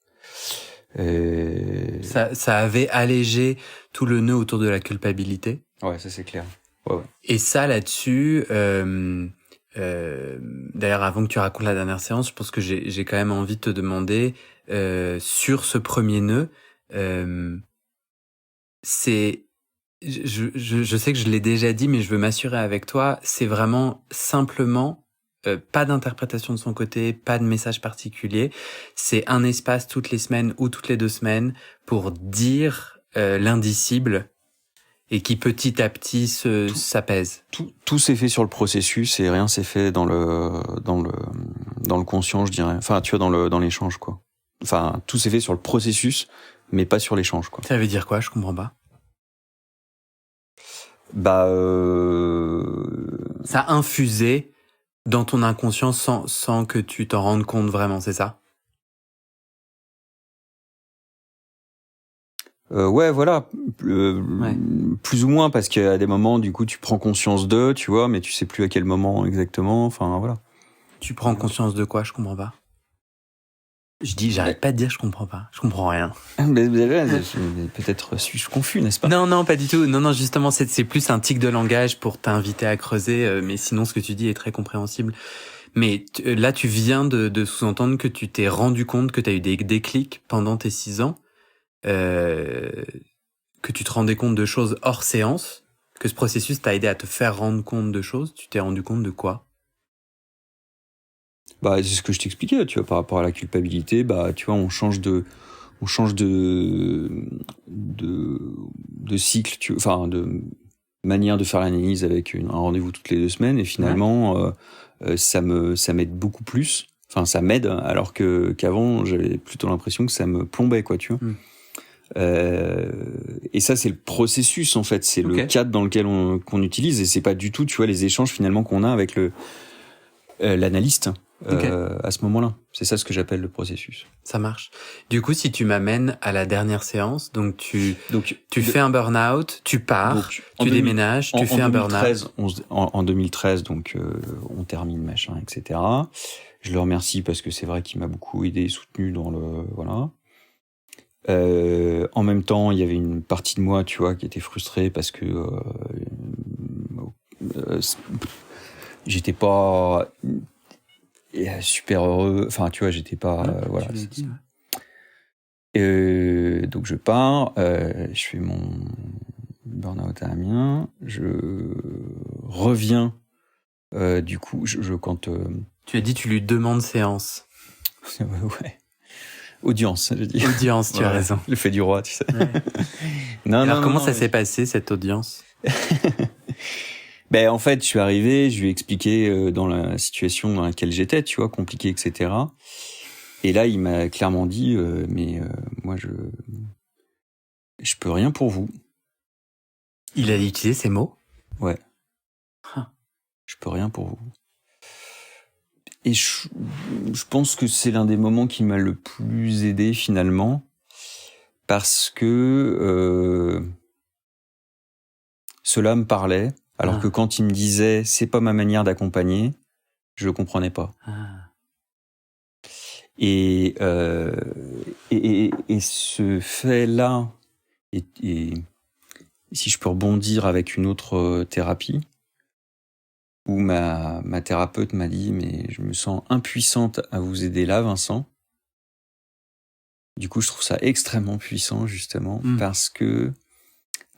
Ça avait allégé tout le nœud autour de la culpabilité. Ouais, ça c'est clair. Ouais. Et ça, là-dessus, d'ailleurs, avant que tu racontes la dernière séance, je pense que j'ai quand même envie de te demander, sur ce premier nœud, c'est, je sais que je l'ai déjà dit, mais je veux m'assurer avec toi, c'est vraiment simplement, pas d'interprétation de son côté, pas de message particulier, c'est un espace toutes les semaines ou toutes les 2 semaines pour dire l'indicible, et qui petit à petit s'apaise. Tout s'est fait sur le processus, et rien s'est fait dans le conscient, je dirais. Enfin, tu vois, dans l'échange, quoi. Enfin, tout s'est fait sur le processus, mais pas sur l'échange, quoi. Ça veut dire quoi? Je comprends pas. Ça a infusé dans ton inconscient sans que tu t'en rendes compte vraiment, c'est ça? Ouais, voilà, Ouais. plus ou moins, parce qu'à des moments, du coup, tu prends conscience d'eux, tu vois, mais tu sais plus à quel moment exactement. Enfin, voilà. Tu prends conscience de quoi? Je comprends pas. J'arrête pas de dire je comprends pas. Je comprends rien. Mais peut-être suis-je confus, n'est-ce pas? Non, pas du tout. Non, justement, c'est plus un tic de langage pour t'inviter à creuser, mais sinon, ce que tu dis est très compréhensible. Mais là, tu viens de sous-entendre que tu t'es rendu compte que tu as eu des déclics pendant tes 6 ans, que tu te rendais compte de choses hors séance, que ce processus t'a aidé à te faire rendre compte de choses. Tu t'es rendu compte de quoi? Bah, c'est ce que je t'expliquais, tu vois, par rapport à la culpabilité, bah, tu vois, on change de cycle, enfin, de manière de faire l'analyse avec un rendez-vous toutes les 2 semaines, et finalement, ça m'aide beaucoup plus. Enfin, ça m'aide, alors qu'avant, j'avais plutôt l'impression que ça me plombait, quoi, tu vois. Et ça, c'est le processus, en fait, c'est le cadre dans lequel qu'on utilise, et c'est pas du tout, tu vois, les échanges finalement qu'on a avec l'analyste. À ce moment-là. C'est ça ce que j'appelle le processus. Ça marche. Du coup, si tu m'amènes à la dernière séance, donc tu fais un burn-out, tu pars, tu déménages, tu fais un burn-out. En 2013, donc on termine, machin, etc. Je le remercie parce que c'est vrai qu'il m'a beaucoup aidé et soutenu dans le... Voilà. En même temps, il y avait une partie de moi, tu vois, qui était frustrée parce que j'étais pas... super heureux, enfin tu vois, j'étais pas voilà. Tu l'as dit, donc je pars, je fais mon burn-out à Amiens, je reviens du coup quand tu as dit tu lui demandes séance. ouais. Audience, je dis. Audience, tu as raison. Le fait du roi, tu sais. Ouais. Alors comment ça s'est passé cette audience? Ben en fait, je suis arrivé, je lui ai expliqué dans la situation dans laquelle j'étais, tu vois, compliquée, etc. Et là, il m'a clairement dit, moi, je peux rien pour vous. Il a utilisé ces mots? Ouais. Je peux rien pour vous. Et je pense que c'est l'un des moments qui m'a le plus aidé finalement, parce que cela me parlait. Alors que quand il me disait c'est pas ma manière d'accompagner, je le comprenais pas. Et ce fait-là, et si je peux rebondir avec une autre thérapie, où ma thérapeute m'a dit mais je me sens impuissante à vous aider là, Vincent. Du coup, je trouve ça extrêmement puissant justement parce que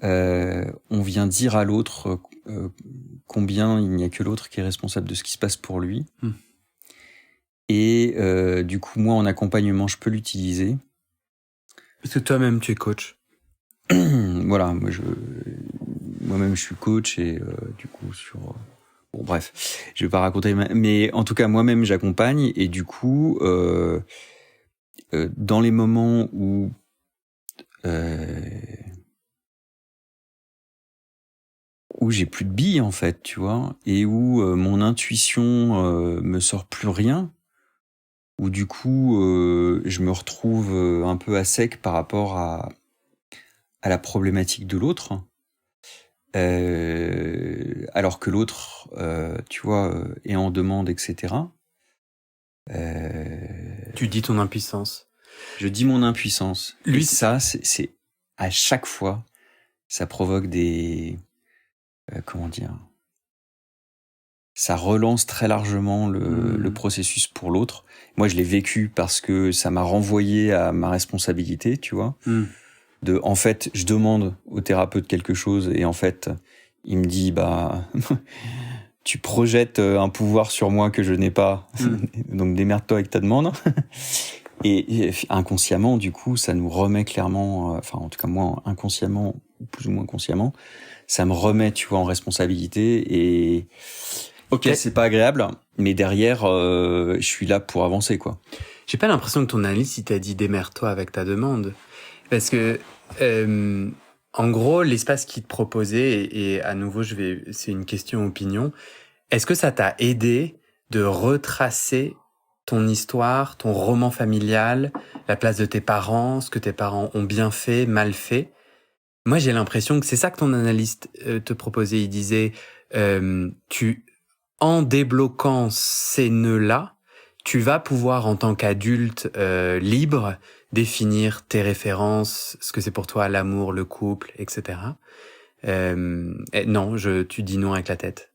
on vient dire à l'autre combien il n'y a que l'autre qui est responsable de ce qui se passe pour lui. Et du coup, moi, en accompagnement, je peux l'utiliser. Parce que toi-même, tu es coach. Voilà, moi-même, je suis coach et du coup, bon, bref, je vais pas raconter, mais en tout cas, moi-même, j'accompagne et du coup, dans les moments où j'ai plus de billes en fait, tu vois, et où mon intuition me sort plus rien, où du coup je me retrouve un peu à sec par rapport à la problématique de l'autre, alors que l'autre, tu vois, est en demande, etc. Tu dis ton impuissance. Je dis mon impuissance. Lui, et ça, c'est à chaque fois, ça provoque des... comment dire, ça relance très largement le processus pour l'autre. Moi, je l'ai vécu parce que ça m'a renvoyé à ma responsabilité, tu vois. En fait, je demande au thérapeute quelque chose et en fait, il me dit, bah, tu projettes un pouvoir sur moi que je n'ai pas, donc démerde-toi avec ta demande. Et inconsciemment, du coup, ça nous remet clairement, enfin, en tout cas, moi, inconsciemment, plus ou moins consciemment, ça me remet, tu vois, en responsabilité et ok, c'est pas agréable, mais derrière, je suis là pour avancer, quoi. J'ai pas l'impression que ton analyste, il t'a dit démerde-toi avec ta demande. Parce que, en gros, l'espace qu'il te proposait, et à nouveau, c'est une question opinion, est-ce que ça t'a aidé de retracer ton histoire, ton roman familial, la place de tes parents, ce que tes parents ont bien fait, mal fait. Moi, j'ai l'impression que c'est ça que ton analyste te proposait. Il disait, en débloquant ces nœuds-là, tu vas pouvoir, en tant qu'adulte libre, définir tes références, ce que c'est pour toi l'amour, le couple, etc. Non, tu dis non avec la tête.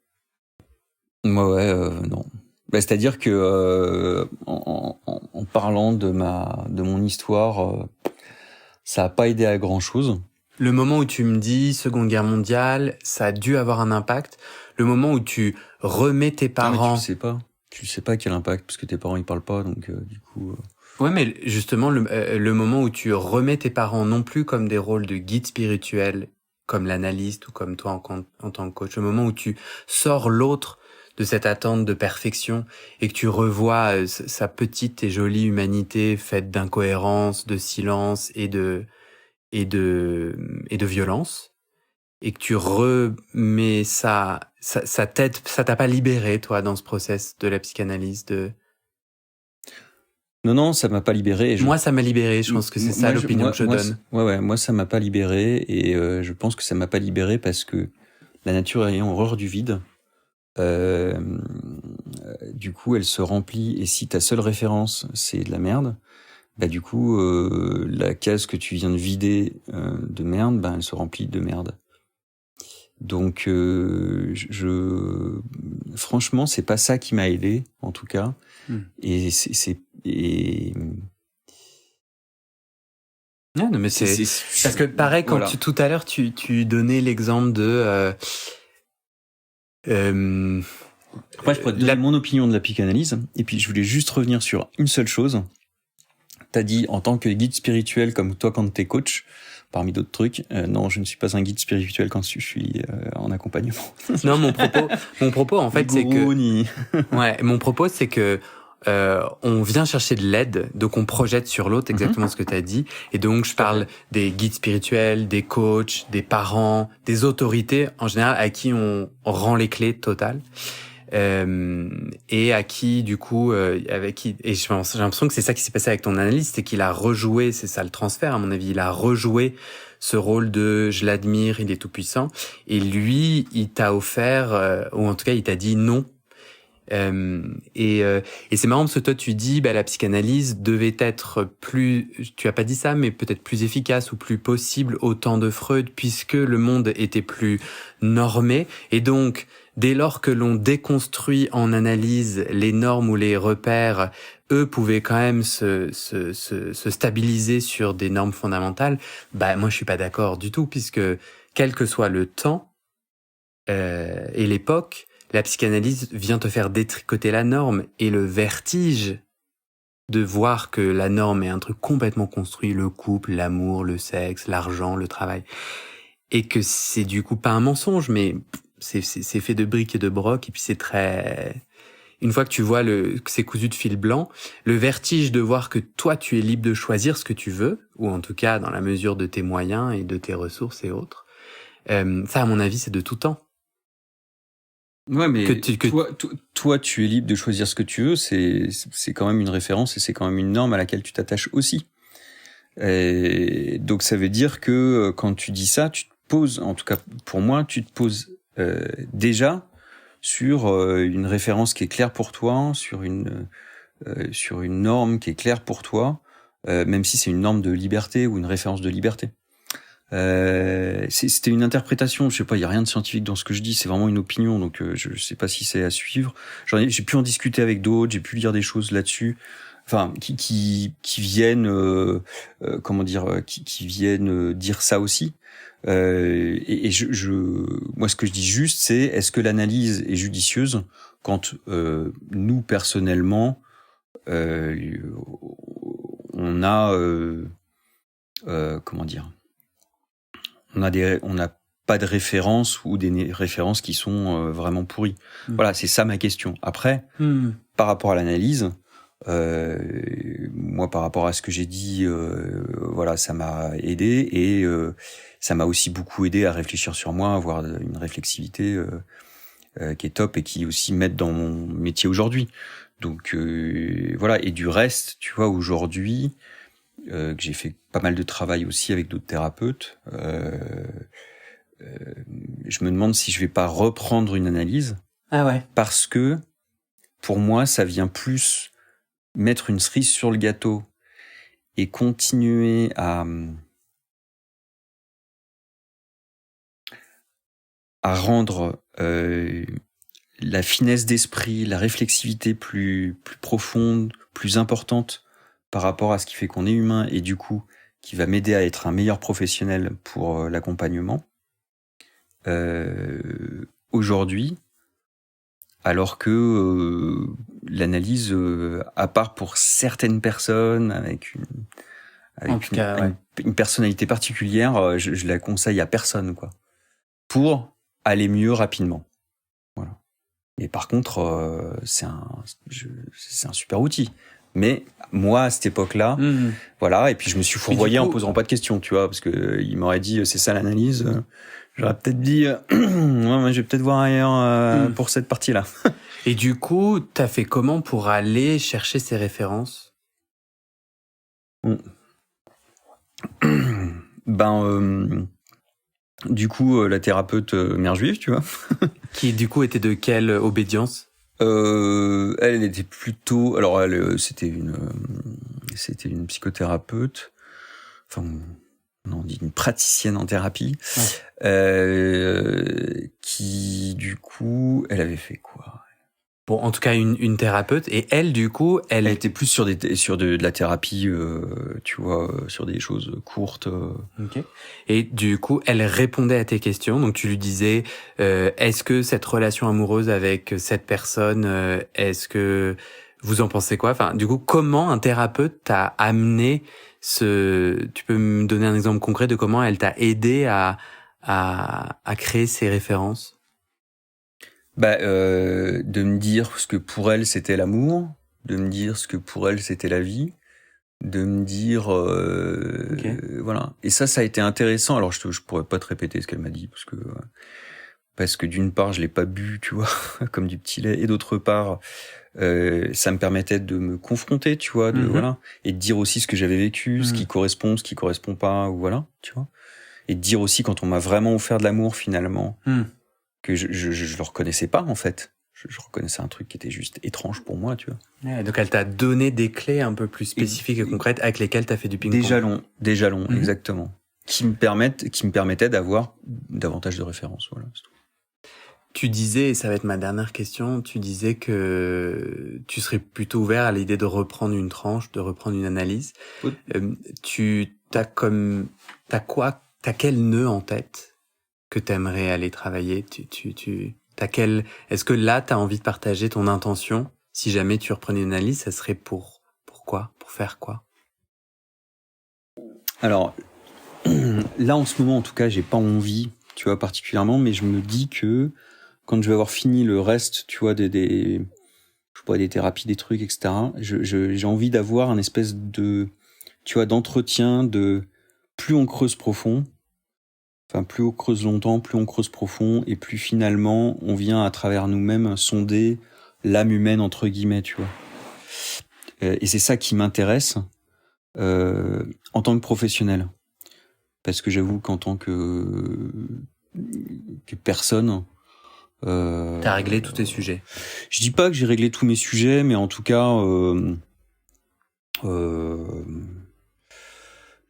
Ouais, non. C'est-à-dire que en parlant de mon histoire, ça a pas aidé à grand-chose. Le moment où tu me dis Seconde Guerre mondiale, ça a dû avoir un impact. Le moment où tu remets tes parents... mais tu sais pas quel impact, parce que tes parents ils parlent pas, donc du coup... Ouais, mais justement, le moment où tu remets tes parents non plus comme des rôles de guide spirituel, comme l'analyste ou comme toi en tant que coach, le moment où tu sors l'autre de cette attente de perfection et que tu revois sa petite et jolie humanité faite d'incohérence, de silence et de violence, et que tu remets ça t'aide, ça t'a pas libéré, toi, dans ce process de la psychanalyse de... Non, ça m'a pas libéré. Moi, ça m'a libéré, je pense que c'est ça l'opinion que je donne. Moi, ça m'a pas libéré, et je pense que ça m'a pas libéré parce que la nature ayant horreur du vide, du coup, elle se remplit, et si ta seule référence, c'est de la merde, du coup, la case que tu viens de vider de merde, elle se remplit de merde. Donc, franchement, c'est pas ça qui m'a aidé, en tout cas. Et non, mais c'est parce que pareil, quand voilà. Tout à l'heure tu donnais l'exemple de après je pourrais te donner mon opinion de la psychanalyse, et puis je voulais juste revenir sur une seule chose. T'as dit en tant que guide spirituel, comme toi quand t'es coach, parmi d'autres trucs. Non, je ne suis pas un guide spirituel quand je suis en accompagnement. Non, mon propos en fait, c'est que ouais, mon propos c'est que on vient chercher de l'aide, donc on projette sur l'autre exactement ce que tu as dit. Et donc, je parle des guides spirituels, des coachs, des parents, des autorités, en général, à qui on rend les clés totales. Et à qui, du coup, avec qui... Et j'ai l'impression que c'est ça qui s'est passé avec ton analyste, c'est qu'il a rejoué, c'est ça le transfert, à mon avis, il a rejoué ce rôle de « je l'admire, il est tout puissant ». Et lui, il t'a offert, ou en tout cas, il t'a dit non. Et c'est marrant parce que toi tu dis la psychanalyse devait être plus, tu as pas dit ça, mais peut-être plus efficace ou plus possible au temps de Freud, puisque le monde était plus normé, et donc dès lors que l'on déconstruit en analyse les normes ou les repères, eux pouvaient quand même se stabiliser sur des normes fondamentales. Moi je suis pas d'accord du tout, puisque quel que soit le temps et l'époque, la psychanalyse vient te faire détricoter la norme, et le vertige de voir que la norme est un truc complètement construit, le couple, l'amour, le sexe, l'argent, le travail, et que c'est du coup pas un mensonge, mais c'est fait de briques et de brocs, et puis c'est très... Une fois que tu vois que c'est cousu de fil blanc, le vertige de voir que toi tu es libre de choisir ce que tu veux, ou en tout cas dans la mesure de tes moyens et de tes ressources et autres, ça à mon avis c'est de tout temps. Ouais, mais toi, tu es libre de choisir ce que tu veux. C'est quand même une référence, et c'est quand même une norme à laquelle tu t'attaches aussi. Et donc, ça veut dire que quand tu dis ça, tu te poses, en tout cas pour moi, tu te poses déjà sur une référence qui est claire pour toi, sur une norme qui est claire pour toi, même si c'est une norme de liberté ou une référence de liberté. C'était une interprétation, je sais pas, il y a rien de scientifique dans ce que je dis, c'est vraiment une opinion, donc je sais pas si c'est à suivre. J'ai pu en discuter avec d'autres, j'ai pu lire des choses là-dessus, enfin qui viennent comment dire, qui viennent dire ça aussi. Et moi ce que je dis juste, c'est est-ce que l'analyse est judicieuse quand nous personnellement on a comment dire, on n'a pas de références, ou des références qui sont vraiment pourries. Voilà, c'est ça ma question. Après, par rapport à l'analyse, moi, par rapport à ce que j'ai dit, voilà, ça m'a aidé, et ça m'a aussi beaucoup aidé à réfléchir sur moi, à avoir une réflexivité qui est top et qui aussi m'aide dans mon métier aujourd'hui. Donc voilà, et du reste, tu vois, aujourd'hui, que j'ai fait pas mal de travail aussi avec d'autres thérapeutes, je me demande si je vais pas reprendre une analyse. Ah ouais. Parce que, pour moi, ça vient plus mettre une cerise sur le gâteau et continuer à rendre la finesse d'esprit, la réflexivité plus profonde, plus importante par rapport à ce qui fait qu'on est humain et du coup qui va m'aider à être un meilleur professionnel pour l'accompagnement. Aujourd'hui, alors que l'analyse, à part pour certaines personnes avec une personnalité particulière, je la conseille à personne, quoi, pour aller mieux rapidement. Voilà. Et par contre, c'est un super outil. Mais moi, à cette époque-là, voilà, et puis je me suis fourvoyé en posant pas de questions, tu vois, parce que il m'aurait dit c'est ça l'analyse. J'aurais peut-être dit ouais, je vais peut-être voir ailleurs pour cette partie-là. Et du coup, t'as fait comment pour aller chercher ces références ? Du coup, la thérapeute mère juive, tu vois. Qui, du coup, était de quelle obédience ? Elle était plutôt... Alors, c'était une psychothérapeute. Enfin, on dit une praticienne en thérapie. Ouais. Qui, du coup... Elle avait fait quoi ? Bon, en tout cas, une thérapeute. Et elle, du coup, elle était plus sur de la thérapie, tu vois, sur des choses courtes. Ok. Et du coup, elle répondait à tes questions. Donc, tu lui disais, est-ce que cette relation amoureuse avec cette personne, est-ce que vous en pensez quoi ? Enfin, du coup, comment un thérapeute t'a amené tu peux me donner un exemple concret de comment elle t'a aidé à créer ces références ? De me dire ce que pour elle c'était l'amour, de me dire ce que pour elle c'était la vie, de me dire voilà. Et ça a été intéressant. Alors je pourrais pas te répéter ce qu'elle m'a dit parce que d'une part je l'ai pas bu, tu vois, comme du petit lait, et d'autre part ça me permettait de me confronter, tu vois, voilà, et de dire aussi ce que j'avais vécu, ce qui correspond pas, ou voilà, tu vois, et de dire aussi quand on m'a vraiment offert de l'amour finalement. Que je le reconnaissais pas, en fait. Je reconnaissais un truc qui était juste étrange pour moi, tu vois. Ouais, donc elle t'a donné des clés un peu plus spécifiques et concrètes avec lesquelles t'as fait du ping-pong. Des jalons, exactement. Qui me permettaient d'avoir davantage de références, voilà, c'est tout. Tu disais, et ça va être ma dernière question, tu disais que tu serais plutôt ouvert à l'idée de reprendre une tranche, de reprendre une analyse. Oui. T'as quel nœud en tête que t'aimerais aller travailler? Est-ce que là, t'as envie de partager ton intention? Si jamais tu reprenais une analyse, ça serait pourquoi? Pour faire quoi? Alors, là, en ce moment, en tout cas, j'ai pas envie, tu vois, particulièrement, mais je me dis que quand je vais avoir fini le reste, tu vois, des thérapies, des trucs, etc., j'ai envie d'avoir un espèce de, tu vois, d'entretien de plus on creuse profond, enfin, plus on creuse longtemps, plus on creuse profond, et plus finalement, on vient à travers nous-mêmes sonder l'âme humaine, entre guillemets, tu vois. Et c'est ça qui m'intéresse en tant que professionnel. Parce que j'avoue qu'en tant que personne... T'as réglé tous tes sujets. Je dis pas que j'ai réglé tous mes sujets, mais en tout cas...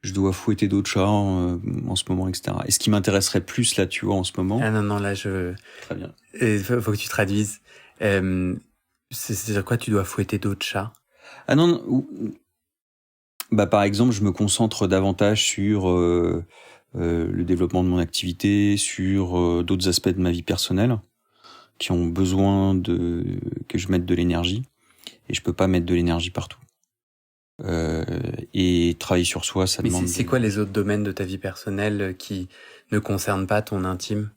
je dois fouetter d'autres chats en ce moment, etc. Et ce qui m'intéresserait plus, là, tu vois, en ce moment... Ah non, là, Très bien. Il faut que tu traduises. C'est-à-dire quoi, tu dois fouetter d'autres chats? Ah non, par exemple, je me concentre davantage sur le développement de mon activité, sur d'autres aspects de ma vie personnelle qui ont besoin que je mette de l'énergie. Et je peux pas mettre de l'énergie partout. Et travailler sur soi, ça demande... Mais c'est quoi les autres domaines de ta vie personnelle qui ne concernent pas ton intime?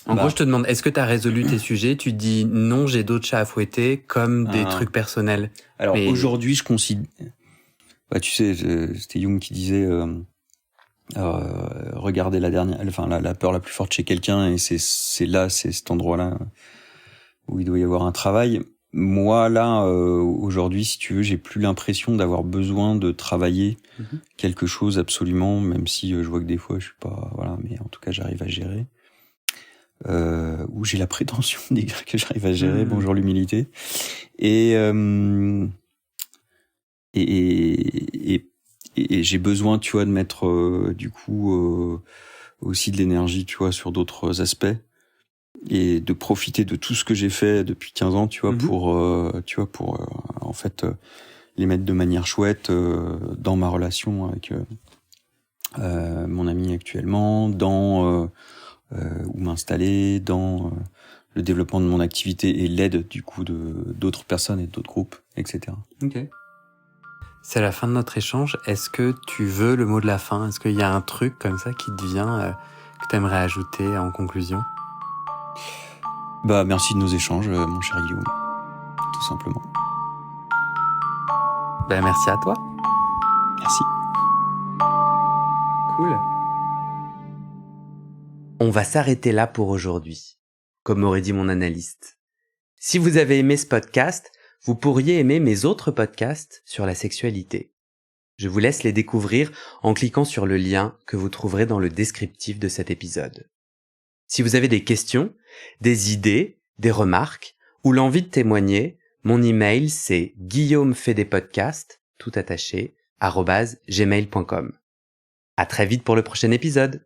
En gros, je te demande, est-ce que tu as résolu tes sujets? Tu dis non, j'ai d'autres chats à fouetter, comme des trucs personnels. Alors aujourd'hui, je considère... tu sais, c'était Jung qui disait regarder la peur la plus forte chez quelqu'un, et c'est cet endroit-là où il doit y avoir un travail. Moi, là, aujourd'hui, si tu veux, j'ai plus l'impression d'avoir besoin de travailler quelque chose absolument, même si je vois que des fois, je suis pas... Voilà, mais en tout cas, j'arrive à gérer. Ou j'ai la prétention de dire que j'arrive à gérer. Bonjour l'humilité. Et j'ai besoin, tu vois, de mettre, du coup, aussi de l'énergie, tu vois, sur d'autres aspects. Et de profiter de tout ce que j'ai fait depuis 15 ans, tu vois, pour en fait les mettre de manière chouette dans ma relation avec mon ami actuellement, dans où m'installer, dans le développement de mon activité et l'aide du coup d'autres personnes et d'autres groupes, etc. Ok. C'est la fin de notre échange. Est-ce que tu veux le mot de la fin? Est-ce qu'il y a un truc comme ça qui te vient que tu aimerais ajouter en conclusion? Bah, merci de nos échanges, mon cher Guillaume. Tout simplement. Ben, merci à toi. Merci. Cool. On va s'arrêter là pour aujourd'hui, comme aurait dit mon analyste. Si vous avez aimé ce podcast, vous pourriez aimer mes autres podcasts sur la sexualité. Je vous laisse les découvrir en cliquant sur le lien que vous trouverez dans le descriptif de cet épisode. Si vous avez des questions, des idées, des remarques ou l'envie de témoigner, mon email c'est guillaumefedepodcast, tout attaché, @gmail.com. À très vite pour le prochain épisode.